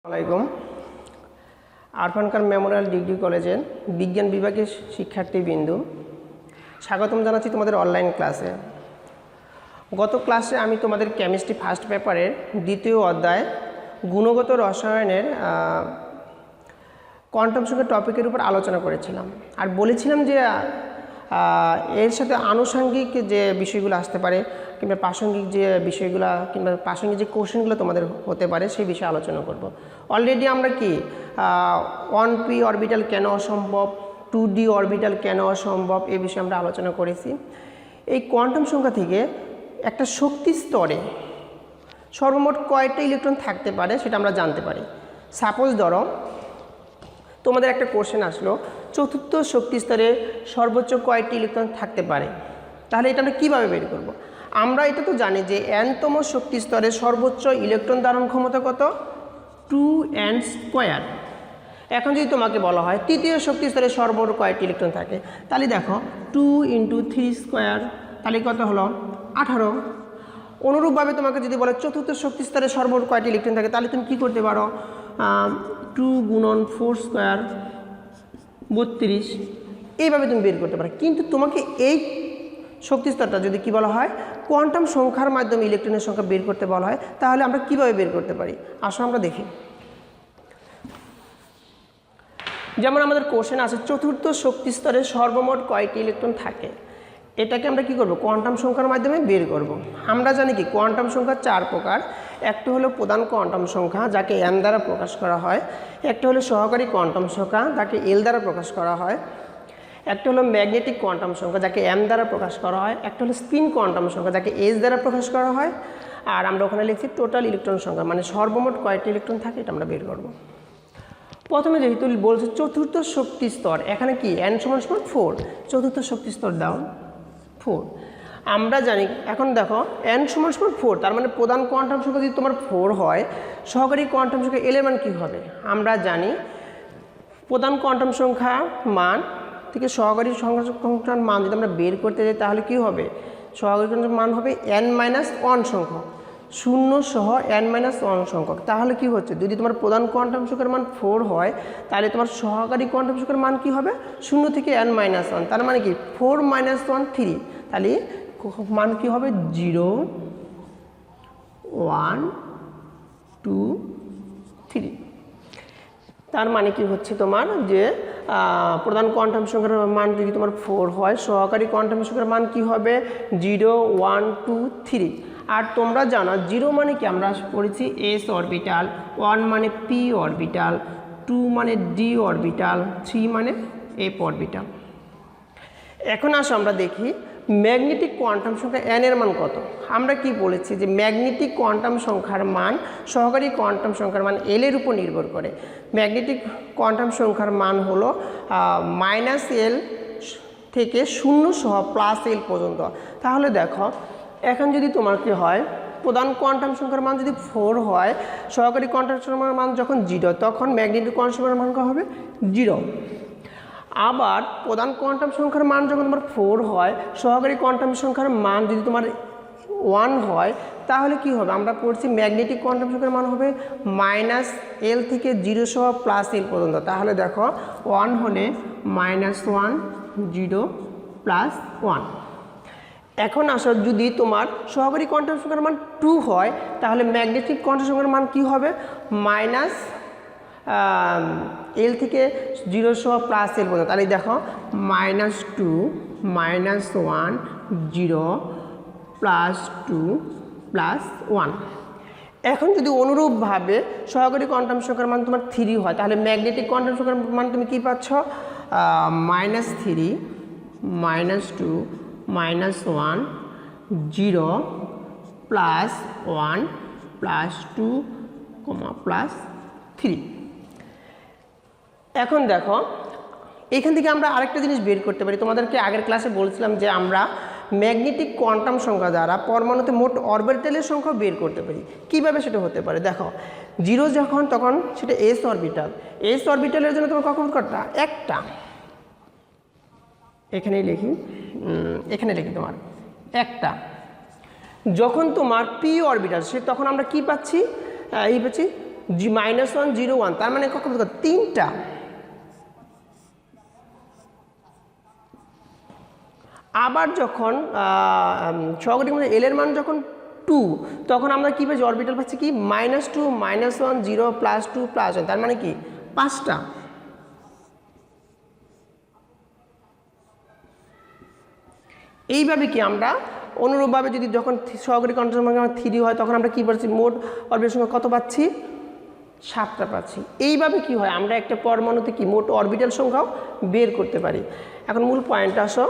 আসসালামাইকুম। আরফান খান Memorial degree কলেজের বিজ্ঞান বিভাগের শিক্ষার্থীবৃন্দু, স্বাগতম জানাচ্ছি তোমাদের অনলাইন ক্লাসে। গত ক্লাসে আমি তোমাদের কেমিস্ট্রি ফার্স্ট পেপারের দ্বিতীয় অধ্যায় গুণগত রসায়নের কোয়ান্টাম সংখ্যা টপিকের উপর আলোচনা করেছিলাম আর বলেছিলাম যে এর সাথে আনুষঙ্গিক যে বিষয়গুলো আসতে পারে কিংবা প্রাসঙ্গিক যে বিষয়গুলো কিংবা প্রাসঙ্গিক যে কোশ্চেনগুলো তোমাদের হতে পারে সেই বিষয়ে আলোচনা করব। অলরেডি আমরা কি 1p অরবিটাল কেন অসম্ভব, 2d অরবিটাল কেন অসম্ভব এই বিষয়ে আমরা আলোচনা করেছি। এই কোয়ান্টাম সংখ্যা থেকে একটা শক্তি স্তরে সর্বমোট কয়টা ইলেকট্রন থাকতে পারে সেটা আমরা জানতে পারি। সাপোজ ধরো তোমাদের একটা কোশ্চেন আসলো চতুর্থ শক্তি স্তরে সর্বোচ্চ কয়টি ইলেকট্রন থাকতে পারে, তাহলে এটা আমরা কীভাবে বের করব? আমরা এটা তো জানি যে nতম শক্তি স্তরে সর্বোচ্চ ইলেকট্রন ধারণ ক্ষমতা কত, 2n স্কোয়ার। এখন যদি তোমাকে বলা হয় তৃতীয় শক্তি স্তরে সর্বোচ্চ কয়টি ইলেকট্রন থাকে, তাহলে দেখো 2 × 3 স্কোয়ার, তাহলে কত হলো 18। অনুরূপভাবে তোমাকে যদি বলে চতুর্থ শক্তি স্তরে সর্বোচ্চ কয়টি ইলেকট্রন থাকে, তাহলে তুমি কী করতে পারো, 2 × 4 স্কোয়ার 32, এইভাবে তুমি বের করতে পারো। কিন্তু তোমাকে এই শক্তি স্তরটা যদি কী বলা হয় কোয়ান্টাম সংখ্যার মাধ্যমে ইলেকট্রনের সংখ্যা বের করতে বলা হয়, তাহলে আমরা কীভাবে বের করতে পারি আসো আমরা দেখি। যেমন আমাদের কোশ্চেন আছে চতুর্থ শক্তি স্তরে সর্বমোট কয়টি ইলেকট্রন থাকে, এটাকে আমরা কি করব, কোয়ান্টাম সংখ্যার মাধ্যমে বের করব। আমরা জানি কি কোয়ান্টাম সংখ্যা 4 প্রকার। একটা হলো প্রধান কোয়ান্টাম সংখ্যা যাকে n দ্বারা প্রকাশ করা হয়, একটা হলো সহকারী কোয়ান্টাম সংখ্যা যাকে l দ্বারা প্রকাশ করা হয়, একটা হলো ম্যাগনেটিক কোয়ান্টাম সংখ্যা যাকে m দ্বারা প্রকাশ করা হয়, একটা হলো স্পিন কোয়ান্টাম সংখ্যা যাকে h দ্বারা প্রকাশ করা হয়, আর আমরা ওখানে লিখছি টোটাল ইলেকট্রন সংখ্যা, মানে সর্বমোট কয়টি ইলেকট্রন থাকে এটা আমরা বের করব। প্রথমে যেহেতু বলছে চতুর্থ শক্তি স্তর, এখানে কি n = 4, চতুর্থ শক্তি স্তর দাও 4। আমরা জানি এখন দেখো n = 4, তার মানে প্রধান কোয়ান্টাম সংখ্যা যদি তোমার 4 হয়, সহকারী কোয়ান্টাম সংখ্যা l এর মান কী হবে? আমরা জানি প্রধান কোয়ান্টাম সংখ্যা মান থেকে সহকারী সংখ্যার মান যদি আমরা বের করতে যাই, তাহলে কি হবে, সহকারী কোয়ান্টাম মান হবে n-1 সংখ্যক, 0 সহ n-1 সংখ্যক। তাহলে কি হচ্ছে, যদি তোমার প্রধান কোয়ান্টাম সংখ্যার মান 4 হয়, তাহলে তোমার সহকারী কোয়ান্টাম সংখ্যার মান কি হবে, 0 থেকে n-1, তার মানে কি 4 - 1 3, তাহলে মান কি হবে 0 1 2 3। তার মানে কি হচ্ছে তোমার যে প্রধান কোয়ান্টাম সংখ্যার মান যদি তোমার 4 হয়, সহকারী কোয়ান্টাম সংখ্যার মান কি হবে 0 1 2 3। আর তোমরা জানো 0 মানে কি আমরা পড়েছি s অরবিটাল, 1 মানে p অরবিটাল, 2 মানে d অরবিটাল, 3 মানে f অরবিটাল। এখন আসো আমরা দেখি ম্যাগনেটিক কোয়ান্টাম সংখ্যা n এর মান কত। আমরা কি বলেছি যে ম্যাগনেটিক কোয়ান্টাম সংখ্যার মান সহকারী কোয়ান্টাম সংখ্যার মান l এর উপর নির্ভর করে। ম্যাগনেটিক কোয়ান্টাম সংখ্যার মান হলো -l থেকে 0 সহ +l পর্যন্ত। তাহলে দেখো এখন যদি তোমার কি হয়, প্রধান কোয়ান্টাম সংখ্যার মান যদি 4 হয়, সহকারী কোয়ান্টাম সংখ্যার মান যখন 0, তখন ম্যাগনেটিক কোয়ান্টাম সংখ্যার মান কত হবে 0। আবার প্রধান কোয়ান্টাম সংখ্যার মান যখন তোমার 4 হয়, সহকারী কোয়ান্টাম সংখ্যার মান যদি তোমার 1 হয়, তাহলে কি হবে, আমরা পড়ছি ম্যাগনেটিক কোয়ান্টাম সংখ্যার মান হবে -l থেকে 0 সহ +l পর্যন্ত। তাহলে দেখো 1 হলে -1 0 +1। এখন আসো যদি তোমার সহকারী কোয়ান্টাম সংখ্যার মান 2 হয়, তাহলে ম্যাগনেটিক কোয়ান্টাম সংখ্যার মান কি হবে, -l থেকে 0 সহ +l পর্যন্ত। তাহলে দেখো -2 -1 0 +2 +1। এখন যদি অনুরূপভাবে সহকারী কোয়ান্টাম সংখ্যার মান তোমার 3 হয়, তাহলে ম্যাগনেটিক কোয়ান্টাম সংখ্যার মান তুমি কি পাচ্ছ, -3 -2 -1 0 +1 +2 +3। এখন দেখো এখান থেকে আমরা আরেকটা জিনিস বের করতে পারি। তোমাদেরকে আগের ক্লাসে বলছিলাম যে আমরা ম্যাগনেটিক কোয়ান্টাম সংখ্যা দ্বারা পরমাণুতে মোট অরবিটালের সংখ্যা বের করতে পারি। কিভাবে সেটা হতে পারে, দেখো 0 যখন তখন সেটা s অরবিটাল, s অরবিটালের জন্য তোমার কখন কটা, একটা, এখানেই লিখি, এখানে লিখি তোমার একটা। যখন তোমার p অরবিটাল, সে তখন আমরা কি পাচ্ছি, এই পাচ্ছি -1 0 1, তার মানে কখন তিনটা। আবার যখন সহগঠিক মধ্যে এল এর মান যখন 2, তখন আমরা কি পাচ্ছি অরবিটাল পাচ্ছি কি -2 -1 0 +2 +1, তার মানে কি 5টা। এইভাবে কি আমরা অনুরূপভাবে যদি যখন সহগঠিক কোয়ান্টাম সংখ্যা 3 হয় তখন আমরা কি পাচ্ছি মোট অরবিটাল সংখ্যা কত পাচ্ছি 7টা পাচ্ছি। এইভাবে কি হয় আমরা একটা পরমাণুতে কি মোট অরবিটাল সংখ্যাও বের করতে পারি। এখন মূল পয়েন্টে আসো।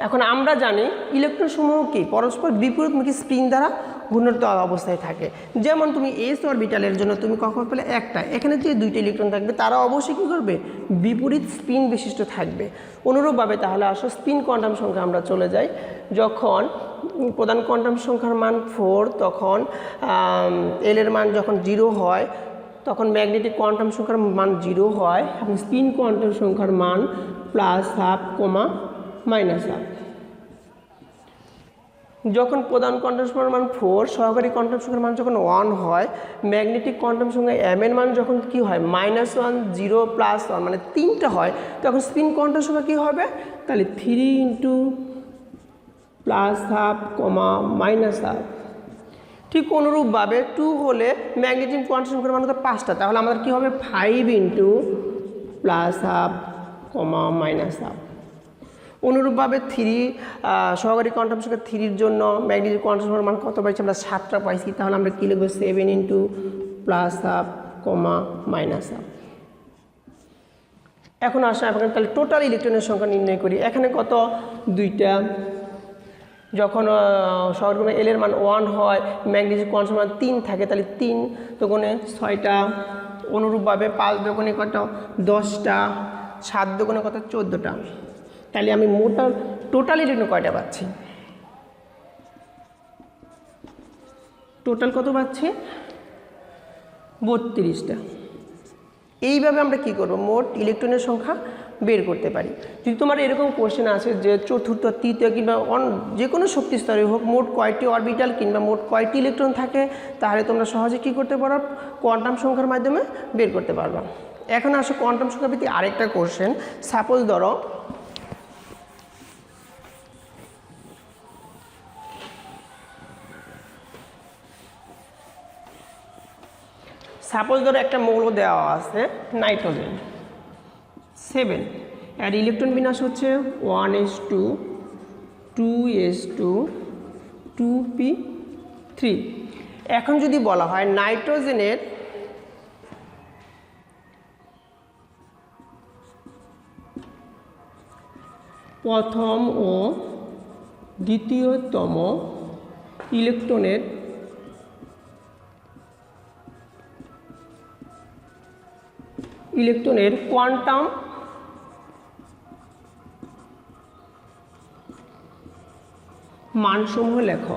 এখন আমরা জানি ইলেকট্রন সমূহ কি পরস্পর বিপরীতমুখী স্পিন দ্বারা ঘূর্ণিত অবস্থায় থাকে। যেমন তুমি এস অরবিটালের জন্য তুমি কখন পেলে একটা, এখানে যে দুইটা ইলেকট্রন থাকবে তারা অবশ্যই কী করবে বিপরীত স্পিন বিশিষ্ট থাকবে। অনুরূপভাবে তাহলে আসো স্পিন কোয়ান্টাম সংখ্যা আমরা চলে যাই। যখন প্রধান কোয়ান্টাম সংখ্যার মান 4, তখন এল এর মান যখন 0 হয় তখন ম্যাগনেটিক কোয়ান্টাম সংখ্যার মান 0 হয় এবং স্পিন কোয়ান্টাম সংখ্যার মান +12, -12। যখন প্রধান কোয়ান্টাম সংখ্যার মান 4, সহকারী কোয়ান্টাম সংখ্যার মান যখন 1 হয়, ম্যাগনেটিক কোয়ান্টাম সংখ্যা m এর মান যখন কি হয় -1 0 +1 মানে 3টা হয়, তখন স্পিন কোয়ান্টাম সংখ্যা কী হবে তাহলে 3 × +12, -12। ঠিক অনুরূপভাবে 2 হলে ম্যাগনেটিক কোয়ান্টাম সংখ্যার মান হতো 5টা, তাহলে আমাদের কী হবে 5 × +12, -12। অনুরূপভাবে 3 সহকারী কোয়ান্টাম সংখ্যা 3 জন্য ম্যাগনেটিক কোয়ান্টাম সংখ্যার মান কত পাইছি আমরা 7টা পাইছি, তাহলে আমরা কী লিখব 7 × +12, -12। এখন আসা এখন তাহলে টোটাল ইলেকট্রনের সংখ্যা নির্ণয় করি। এখানে কত 2টা। যখন সহকারী এল এর মান 1 হয় ম্যাগনেটিক কোয়ান্টাম মান 3 থাকে, তাহলে 3 দুগুণে 6টা। অনুরূপভাবে 5 দুগুণে কত 10টা, 7 দুগুণে কত 14টা। তাহলে আমি টোটাল ইলেকট্রন কয়টা পাচ্ছি, টোটাল কত পাচ্ছি 32টা। এইভাবে আমরা কি করব মোট ইলেকট্রনের সংখ্যা বের করতে পারি। যদি তোমার এরকম কোশ্চেন আসে যে চতুর্থ, তৃতীয় কিংবা যে কোনো শক্তি স্তরে হোক মোট কয়টি অরবিটাল কিংবা মোট কয়টি ইলেকট্রন থাকে, তাহলে তোমরা সহজে কী করতে পারো কোয়ান্টাম সংখ্যার মাধ্যমে বের করতে পারবা। এখন আসো কোয়ান্টাম সংখ্যা ভিত্তিক আরেকটা কোশ্চেন। সাপোজ ধরো একটা মৌল দেওয়া আছে নাইট্রোজেন 7, আর ইলেকট্রন বিন্যাস হচ্ছে 1s2 2s2 2p3। এখন যদি বলা হয় নাইট্রোজেনের প্রথম ও দ্বিতীয়তম ইলেকট্রনের কোয়ান্টাম মানসমূহ লেখো।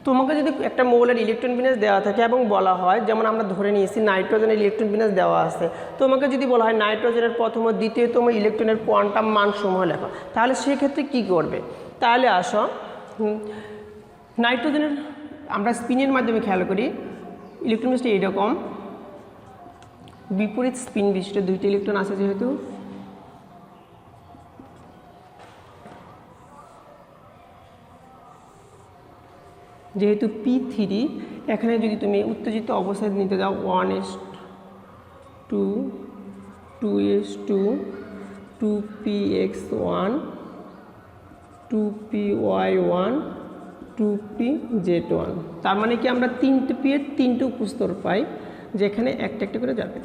তোমাকে যদি একটা মৌলের ইলেকট্রন বিন্যাস দেওয়া থাকে এবং বলা হয়, যেমন আমরা ধরে নিয়েছি নাইট্রোজেনের ইলেকট্রন বিন্যাস দেওয়া আছে, তোমাকে যদি বলা হয় নাইট্রোজেনের প্রথম ও দ্বিতীয়তম ইলেকট্রনের কোয়ান্টাম মানসমূহ লেখো, তাহলে সেক্ষেত্রে কি করবে? তাহলে আসো নাইট্রোজেনের আমরা স্পিনের মাধ্যমে খেয়াল করি। ইলেকট্রন বিন্যাসটা এইরকম, বিপরীত স্পিন বিশিষ্ট 2টি ইলেকট্রন আছে, যেহেতু p3, এখানে যদি তুমি উত্তেজিত অবস্থায় নিতে যাও 1s2 2s2 2px1 2py1 2pz1, তার মানে কি আমরা 3টে p এর 3টে উপস্তর পাই, যেখানে একটা একটা করে যাবে।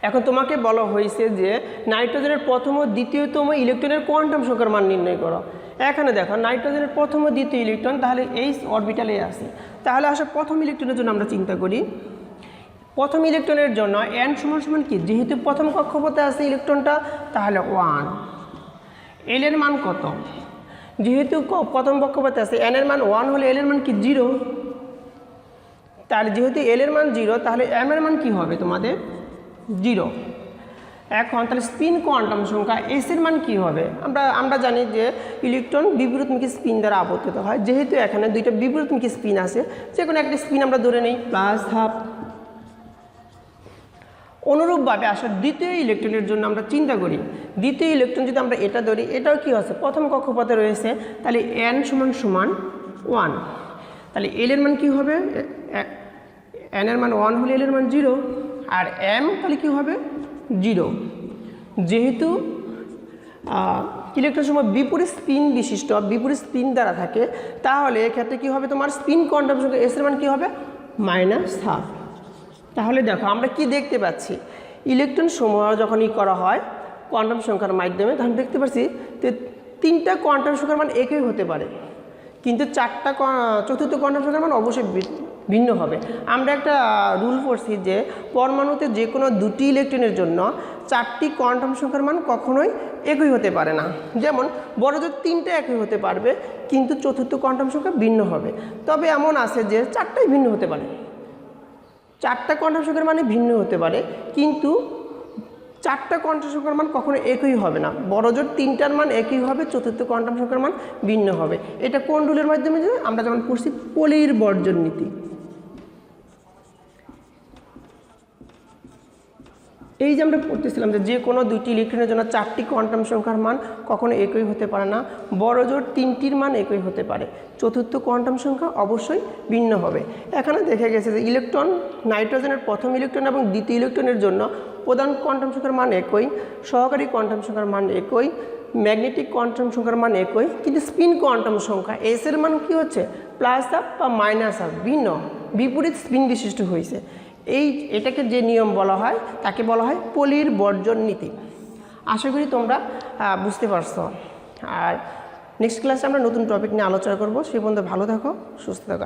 এখন তোমাকে বলা হয়েছে যে নাইট্রোজেনের প্রথম ও দ্বিতীয়তম ইলেকট্রনের কোয়ান্টাম সংখ্যার মান নির্ণয় করো। এখানে দেখো নাইট্রোজেনের প্রথম ও দ্বিতীয় ইলেকট্রন তাহলে এই অরবিটালে আছে, তাহলে আসলে প্রথম ইলেকট্রনের জন্য আমরা চিন্তা করি। প্রথম ইলেকট্রনের জন্য n সমান কি, যেহেতু প্রথম কক্ষপথে আছে ইলেকট্রনটা তাহলে 1, এল এর মান কত, যেহেতু প্রথম কক্ষপথে আছে n এর মান 1 হলে এল এর মান কি 0, তাহলে যেহেতু এল এর মান 0 তাহলে m এর মান কি হবে তোমাদের 0। এখন তাহলে স্পিন কোয়ান্টাম সংখ্যা এস এর মান কী হবে? আমরা জানি যে ইলেকট্রন বিপরীতমুখী স্পিন দ্বারা আবর্তিত হয়। যেহেতু এখানে দুইটা বিপরীতমুখী স্পিন আছে, যে কোনো একটা স্পিন আমরা ধরে নিই প্লাস হাফ। অনুরূপভাবে আসলে দ্বিতীয় ইলেকট্রনের জন্য আমরা চিন্তা করি, দ্বিতীয় ইলেকট্রন যদি আমরা এটা ধরি, এটাও কী আছে প্রথম কক্ষপথে রয়েছে, তাহলে n সমান 1, তাহলে এল এর মান কী হবে? n এর মান 1 হলে এল এর মান 0, আর m তাহলে কী হবে 0। যেহেতু ইলেকট্রন সময় বিপরীত স্পিন বিশিষ্ট, বিপরীত স্পিন দ্বারা থাকে, তাহলে এক্ষেত্রে কী হবে? তোমার স্পিন কোয়ান্টাম সংখ্যা এস এর মান কী হবে? -1/2। তাহলে দেখো আমরা কি দেখতে পাচ্ছি, ইলেকট্রন সমূহ যখন করা হয় কোয়ান্টাম সংখ্যার মাধ্যমে, তখন দেখতে পাচ্ছি যে 3টা কোয়ান্টাম সংখ্যার মান একই হতে পারে, কিন্তু চতুর্থ কোয়ান্টাম সংখ্যার মান অবশ্যই ভিন্ন হবে। আমরা একটা রুল পড়ছি যে পরমাণুতে যে কোনো 2টি ইলেকট্রনের জন্য 4টি কোয়ান্টাম সংখ্যার মান কখনোই একই হতে পারে না। যেমন বড় জোর 3টে একই হতে পারবে, কিন্তু চতুর্থ কোয়ান্টাম সংখ্যা ভিন্ন হবে। তবে এমন আছে যে 4টাই ভিন্ন হতে পারে, 4টা কোয়ান্টাম সংখ্যার মানে ভিন্ন হতে পারে, কিন্তু 4টা কোয়ান্টাম সংখ্যার মান কখনো একই হবে না। বড় জোর 3টার মান একই হবে, চতুর্থ কোয়ান্টাম সংখ্যার মান ভিন্ন হবে। এটা কোন রুলের মাধ্যমে? আমরা যেমন পড়ছি পলির বর্জন নীতি। এই যে আমরা পড়তেছিলাম যে কোনো 2টি ইলেকট্রনের জন্য 4টি কোয়ান্টাম সংখ্যার মান কখনো একই হতে পারে না, বড় জোর 3টির মান একই হতে পারে, চতুর্থ কোয়ান্টাম সংখ্যা অবশ্যই ভিন্ন হবে। এখানে দেখা গেছে যে ইলেকট্রন, নাইট্রোজেনের প্রথম ইলেকট্রন এবং দ্বিতীয় ইলেকট্রনের জন্য প্রধান কোয়ান্টাম সংখ্যার মান একই, সহকারী কোয়ান্টাম সংখ্যার মান একই, ম্যাগনেটিক কোয়ান্টাম সংখ্যার মান একই, কিন্তু স্পিন কোয়ান্টাম সংখ্যা এস এর মান কী হচ্ছে? +1/2 বা -1/2, ভিন্ন, বিপরীত স্পিন বিশিষ্ট হয়েছে। এটাকে যে নিয়ম বলা হয় তাকে বলা হয় পলির বর্জন নীতি। আশা করি তোমরা বুঝতে পারছো। আর নেক্সট ক্লাসে আমরা নতুন টপিক নিয়ে আলোচনা করব। সে পর্যন্ত ভালো থাকো, সুস্থ থাকো।